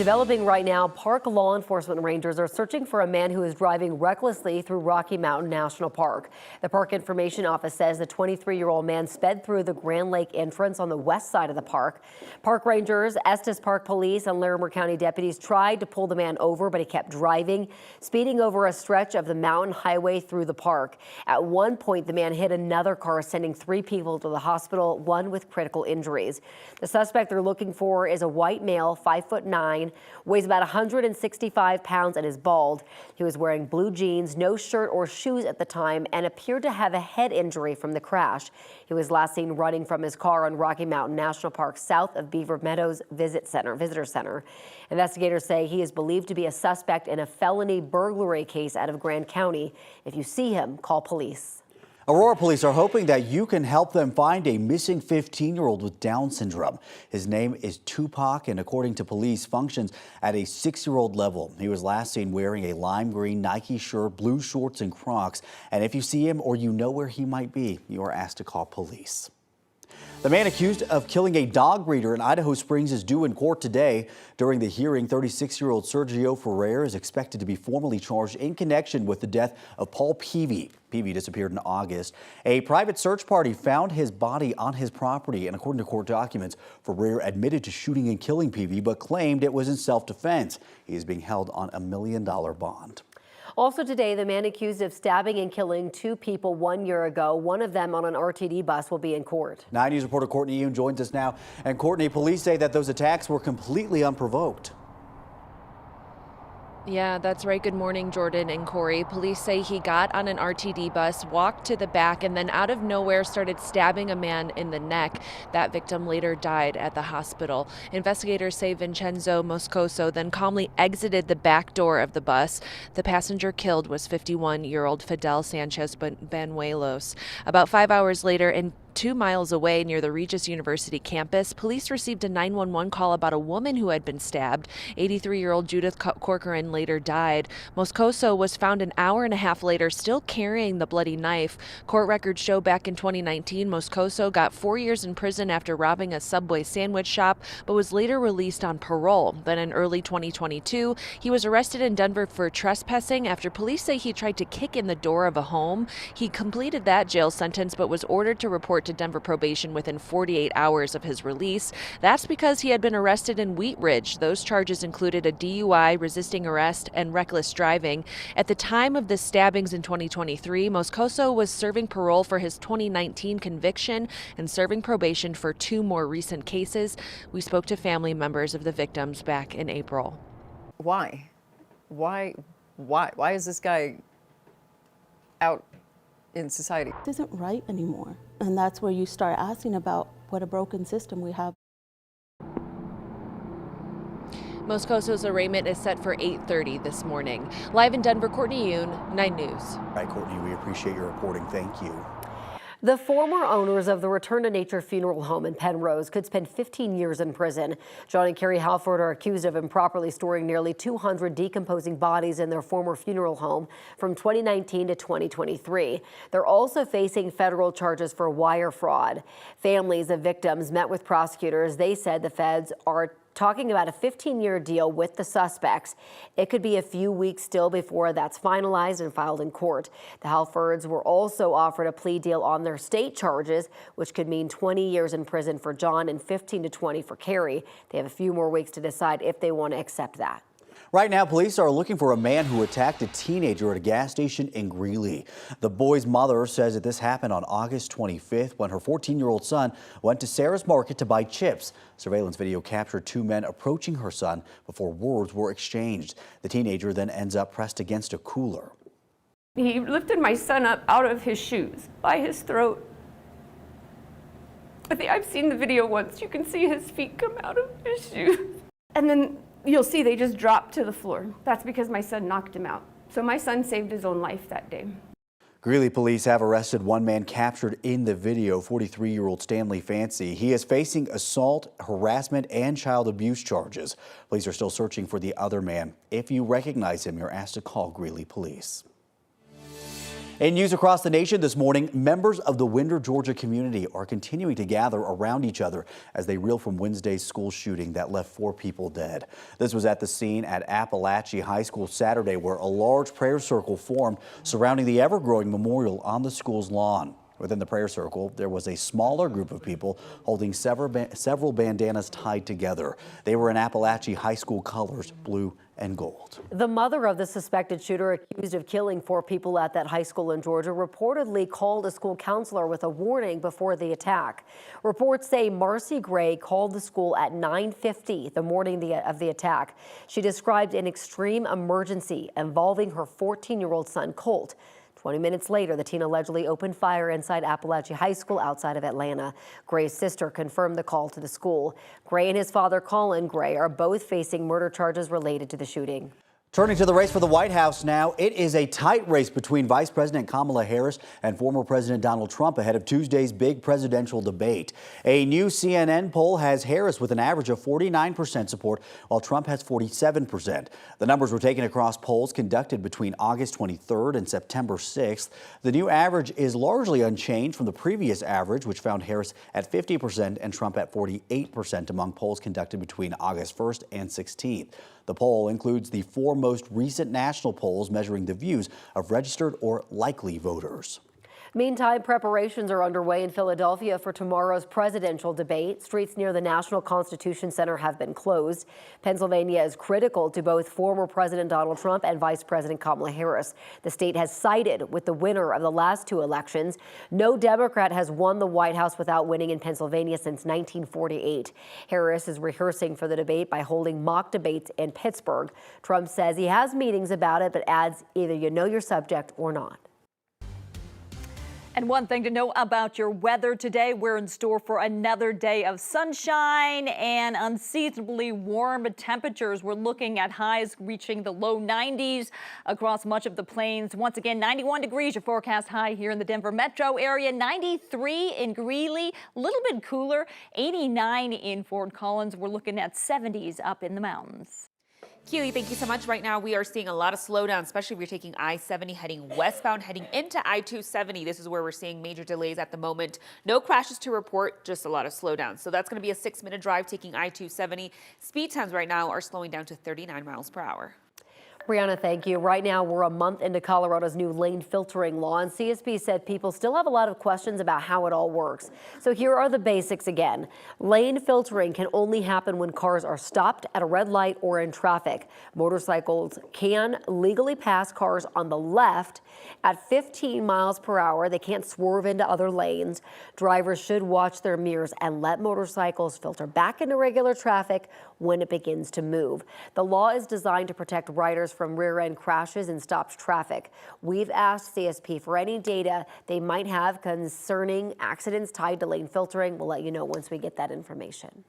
Developing right now, park law enforcement rangers are searching for a man who is driving recklessly through Rocky Mountain National Park. The Park Information Office says the 23-year-old man sped through the Grand Lake entrance on the west side of the park. Park rangers, Estes Park Police, and Larimer County deputies tried to pull the man over, but he kept driving, speeding over a stretch of the mountain highway through the park. At one point, the man hit another car, sending 3 people to the hospital, one with critical injuries. The suspect they're looking for is a white male, 5'9", weighs about 165 pounds, and is bald. He was wearing blue jeans, no shirt or shoes at the time, and appeared to have a head injury from the crash. He was last seen running from his car on Rocky Mountain National Park, south of Beaver Meadows Visitor Center. Investigators say he is believed to be a suspect in a felony burglary case out of Grand County. If you see him, call police. Aurora police are hoping that you can help them find a missing 15-year-old with Down syndrome. His name is Tupac, and according to police, functions at a 6-year-old level. He was last seen wearing a lime green Nike shirt, blue shorts, and Crocs. And if you see him or you know where he might be, you are asked to call police. The man accused of killing a dog breeder in Idaho Springs is due in court today. During the hearing, 36-year-old Sergio Ferrer is expected to be formally charged in connection with the death of Paul Peavy. Peavy disappeared in August. A private search party found his body on his property, and according to court documents, Ferrer admitted to shooting and killing Peavy, but claimed it was in self-defense. He is being held on a $1 million bond. Also today, the man accused of stabbing and killing 2 people 1 year ago, one of them on an RTD bus, will be in court. 9 News reporter Courtney Yoon joins us now. And Courtney, police say that those attacks were completely unprovoked. Yeah, that's right. Good morning, Jordan and Corey. Police say he got on an RTD bus, walked to the back, and then out of nowhere started stabbing a man in the neck. That victim later died at the hospital. Investigators say Vincenzo Moscoso then calmly exited the back door of the bus. The passenger killed was 51-year-old Fidel Sanchez Banuelos. About 5 hours later, and 2 miles away near the Regis University campus, police received a 911 call about a woman who had been stabbed. 83-year-old Judith Corcoran later died. Moscoso was found an hour and a half later still carrying the bloody knife. Court records show back in 2019, Moscoso got 4 years in prison after robbing a Subway sandwich shop, but was later released on parole. Then in early 2022, he was arrested in Denver for trespassing after police say he tried to kick in the door of a home. He completed that jail sentence but was ordered to report to Denver probation within 48 hours of his release. That's because he had been arrested in Wheat Ridge. Those charges included a DUI, resisting arrest, and reckless driving. At the time of the stabbings in 2023, Moscoso was serving parole for his 2019 conviction and serving probation for 2 more recent cases. We spoke to family members of the victims back in April. Why? Why is this guy out in society? It isn't right anymore. And that's where you start asking about what a broken system we have. Moscoso's arraignment is set for 8:30 this morning. Live in Denver, Courtney Yoon, 9 News. All right, Courtney, we appreciate your reporting. Thank you. The former owners of the Return to Nature funeral home in Penrose could spend 15 years in prison. John and Carrie Halford are accused of improperly storing nearly 200 decomposing bodies in their former funeral home from 2019 to 2023. They're also facing federal charges for wire fraud. Families of victims met with prosecutors. They said the feds are talking about a 15-year deal with the suspects. It could be a few weeks still before that's finalized and filed in court. The Halfords were also offered a plea deal on their state charges, which could mean 20 years in prison for John and 15 to 20 for Carrie. They have a few more weeks to decide if they want to accept that. Right now, police are looking for a man who attacked a teenager at a gas station in Greeley. The boy's mother says that this happened on August 25th when her 14-year-old son went to Sarah's Market to buy chips. Surveillance video captured 2 men approaching her son before words were exchanged. The teenager then ends up pressed against a cooler. He lifted my son up out of his shoes by his throat. I've seen the video once. You can see his feet come out of his shoes. And then you'll see they just dropped to the floor. That's because my son knocked him out. So my son saved his own life that day. Greeley police have arrested one man captured in the video, 43-year-old Stanley Fancy. He is facing assault, harassment, and child abuse charges. Police are still searching for the other man. If you recognize him, you're asked to call Greeley police. In news across the nation this morning, members of the Winder, Georgia community are continuing to gather around each other as they reel from Wednesday's school shooting that left 4 people dead. This was at the scene at Appalachia High School Saturday, where a large prayer circle formed surrounding the ever-growing memorial on the school's lawn. Within the prayer circle, there was a smaller group of people holding several bandanas tied together. They were in Appalachia High School colors, blue and gold. The mother of the suspected shooter accused of killing 4 people at that high school in Georgia reportedly called a school counselor with a warning before the attack. Reports say Marcy Gray called the school at 9:50 the morning of the attack. She described an extreme emergency involving her 14-year-old son, Colt. 20 minutes later, the teen allegedly opened fire inside Appalachia High School outside of Atlanta. Gray's sister confirmed the call to the school. Gray and his father, Colin Gray, are both facing murder charges related to the shooting. Turning to the race for the White House now, it is a tight race between Vice President Kamala Harris and former President Donald Trump ahead of Tuesday's big presidential debate. A new CNN poll has Harris with an average of 49% support, while Trump has 47%. The numbers were taken across polls conducted between August 23rd and September 6th. The new average is largely unchanged from the previous average, which found Harris at 50% and Trump at 48% among polls conducted between August 1st and 16th. The poll includes the 4 most recent national polls measuring the views of registered or likely voters. Meantime, preparations are underway in Philadelphia for tomorrow's presidential debate. Streets near the National Constitution Center have been closed. Pennsylvania is critical to both former President Donald Trump and Vice President Kamala Harris. The state has sided with the winner of the last 2 elections. No Democrat has won the White House without winning in Pennsylvania since 1948. Harris is rehearsing for the debate by holding mock debates in Pittsburgh. Trump says he has meetings about it, but adds either you know your subject or not. And one thing to know about your weather today, we're in store for another day of sunshine and unseasonably warm temperatures. We're looking at highs reaching the low 90s across much of the plains. Once again, 91 degrees, your forecast high here in the Denver metro area, 93 in Greeley, a little bit cooler, 89 in Fort Collins. We're looking at 70s up in the mountains. Keely, thank you so much. Right now, we are seeing a lot of slowdown, especially if you're taking I-70 heading westbound, heading into I-270. This is where we're seeing major delays at the moment. No crashes to report, just a lot of slowdown. So that's going to be a 6-minute drive taking I-270. Speed times right now are slowing down to 39 miles per hour. Brianna, thank you. Right now, we're a month into Colorado's new lane filtering law, and CSP said people still have a lot of questions about how it all works. So here are the basics again. Lane filtering can only happen when cars are stopped at a red light or in traffic. Motorcycles can legally pass cars on the left at 15 miles per hour. They can't swerve into other lanes. Drivers should watch their mirrors and let motorcycles filter back into regular traffic when it begins to move. The law is designed to protect riders from rear-end crashes and stops traffic. We've asked CSP for any data they might have concerning accidents tied to lane filtering. We'll let you know once we get that information.